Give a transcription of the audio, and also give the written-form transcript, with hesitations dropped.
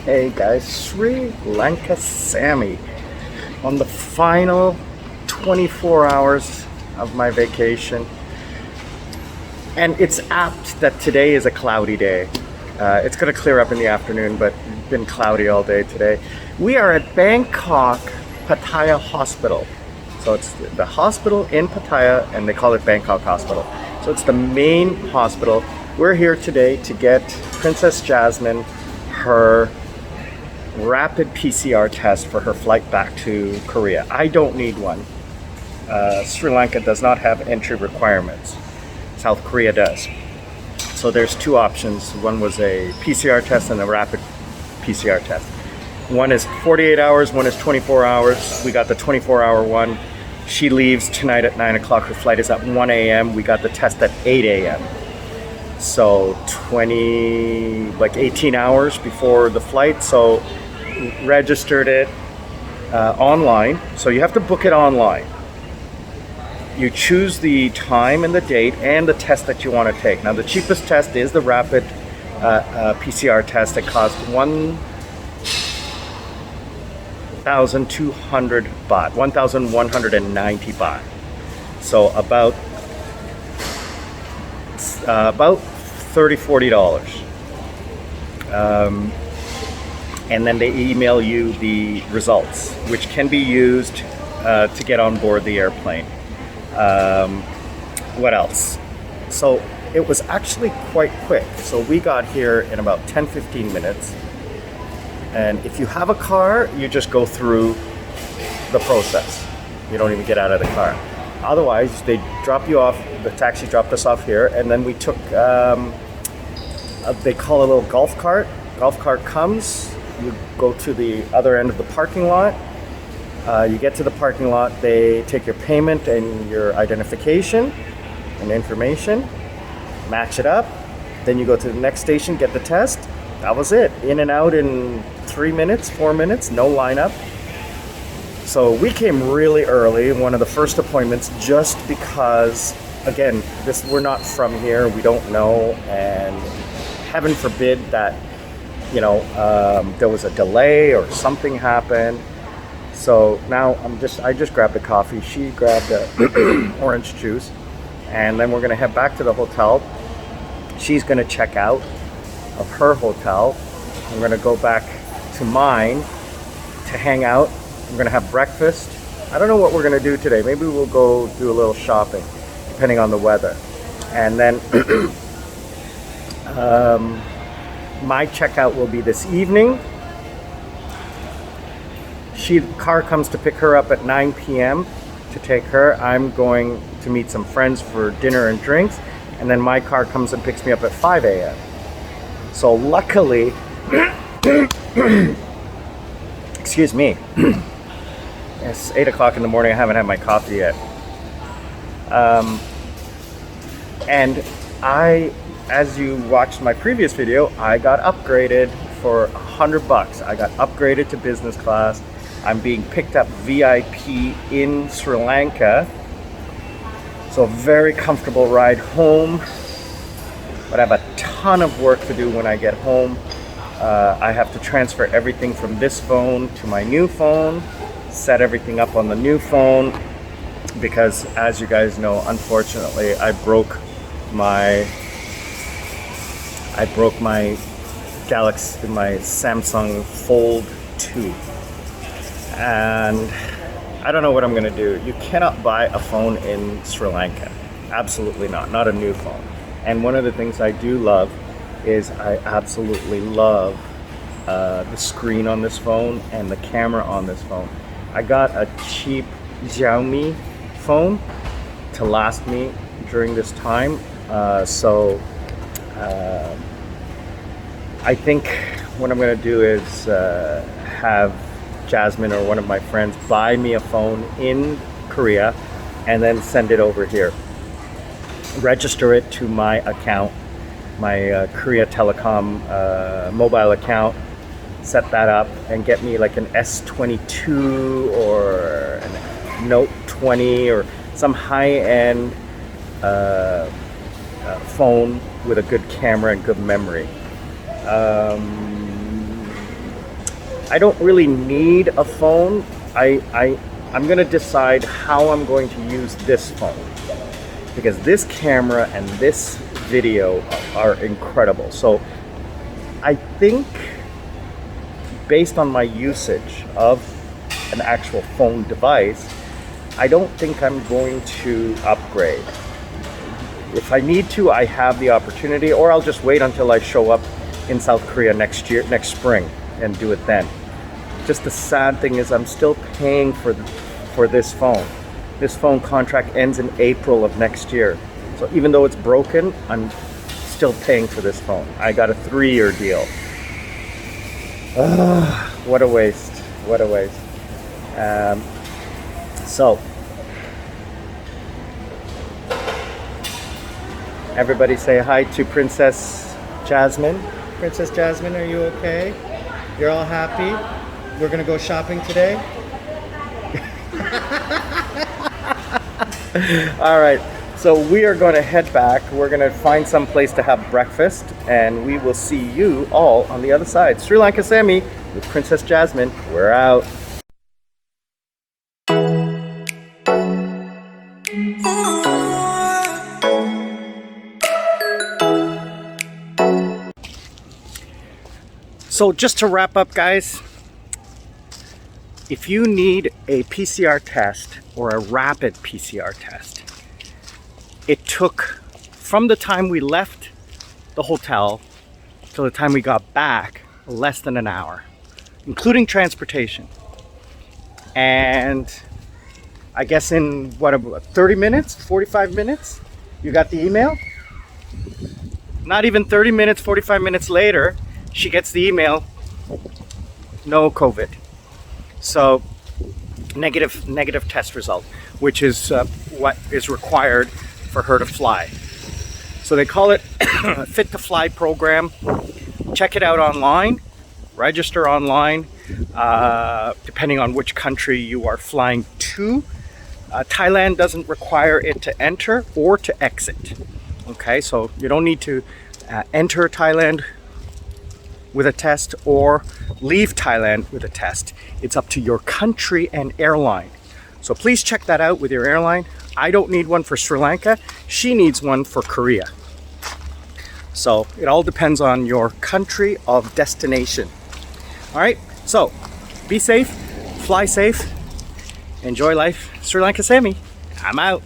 Hey guys, Sri Lanka Sammy on the final 24 hours of my vacation. And it's apt that today is a cloudy day. It's going to clear up in the afternoon, but it's been cloudy all day today. We are at Bangkok Pattaya Hospital. So it's the hospital in Pattaya and they call it Bangkok Hospital. So it's the main hospital. We're here today to get Princess Jasmine her rapid PCR test for her flight back to Korea. I don't need one. Sri Lanka does not have entry requirements. South Korea does. So there's two options. One was a PCR test and a rapid PCR test. One is 48 hours, one is 24 hours. We got the 24-hour one. She leaves tonight at 9 o'clock. Her flight is at 1 a.m. We got the test at 8 a.m. So 18 hours before the flight. So registered it online. So you have to book it online. You choose the time and the date and the test that you want to take. Now the cheapest test is the rapid PCR test. It costs 1,200 baht, 1,190 baht. So about $30–40. And then they email you the results, which can be used to get on board the airplane. What else? So it was actually quite quick. So we got here in about 10–15 minutes. And if you have a car, you just go through the process. You don't even get out of the car. Otherwise, they drop you off, the taxi dropped us off here, and then we took, they call a little golf cart. Golf cart comes, you go to the other end of the parking lot. You get to the parking lot, they take your payment and your identification and information, match it up, then you go to the next station, get the test. That was it. In and out in 3 minutes, 4 minutes, no lineup. So we came really early, one of the first appointments, just because, again, we're not from here, we don't know, and heaven forbid that, there was a delay or something happened. So now I just grabbed a coffee, she grabbed a orange juice, and then we're gonna head back to the hotel. She's gonna check out of her hotel. I'm gonna go back to mine to hang out. I'm gonna have breakfast. I don't know what we're gonna do today. Maybe we'll go do a little shopping, depending on the weather. And then my checkout will be this evening. Car comes to pick her up at 9 p.m. to take her. I'm going to meet some friends for dinner and drinks, and then my car comes and picks me up at 5 a.m. So luckily, excuse me, it's 8 o'clock in the morning, I haven't had my coffee yet. And as you watched my previous video, I got upgraded for $100. I got upgraded to business class. I'm being picked up VIP in Sri Lanka. So a very comfortable ride home. But I have a ton of work to do when I get home. I have to transfer everything from this phone to my new phone, set everything up on the new phone, because as you guys know, unfortunately, I broke my Galaxy, my Samsung Fold 2. And I don't know what I'm gonna do. You cannot buy a phone in Sri Lanka. Absolutely not a new phone. And one of the things I do love is I absolutely love the screen on this phone and the camera on this phone. I got a cheap Xiaomi phone to last me during this time. I think what I'm gonna do is have Jasmine or one of my friends buy me a phone in Korea and then send it over here. Register it to my account, my Korea Telecom mobile account, set that up and get me like an S22 or a Note 20 or some high-end phone with a good camera and good memory. I don't really need a phone. I'm gonna decide how I'm going to use this phone, because this camera and this video are incredible. So I think based on my usage of an actual phone device, I don't think I'm going to upgrade. If I need to, I have the opportunity, or I'll just wait until I show up in South Korea next spring and do it then. Just the sad thing is I'm still paying for this phone. This phone contract ends in April of next year. So even though it's broken, I'm still paying for this phone. I got a 3-year deal. What a waste. What a waste. So everybody say hi to Princess Jasmine. Princess Jasmine, are you okay? You're all happy? We're gonna go shopping today? All right, so we are going to head back. We're going to find some place to have breakfast, and we will see you all on the other side. Sri Lanka Sammy with Princess Jasmine. We're out. So just to wrap up, guys, if you need a PCR test or a rapid PCR test, it took from the time we left the hotel till the time we got back less than an hour, including transportation. And I guess in what, about 30 minutes, 45 minutes, you got the email? Not even 30 minutes, 45 minutes later, she gets the email, no COVID. So negative test result, which is what is required for her to fly. So they call it Fit to Fly program. Check it out online, register online, depending on which country you are flying to. Thailand doesn't require it to enter or to exit. Okay, so you don't need to enter Thailand with a test or leave Thailand with a test. It's up to your country and airline. So please check that out with your airline. I don't need one for Sri Lanka. She needs one for Korea. So it all depends on your country of destination. All right, so be safe, fly safe, enjoy life. Sri Lanka Sammy, I'm out.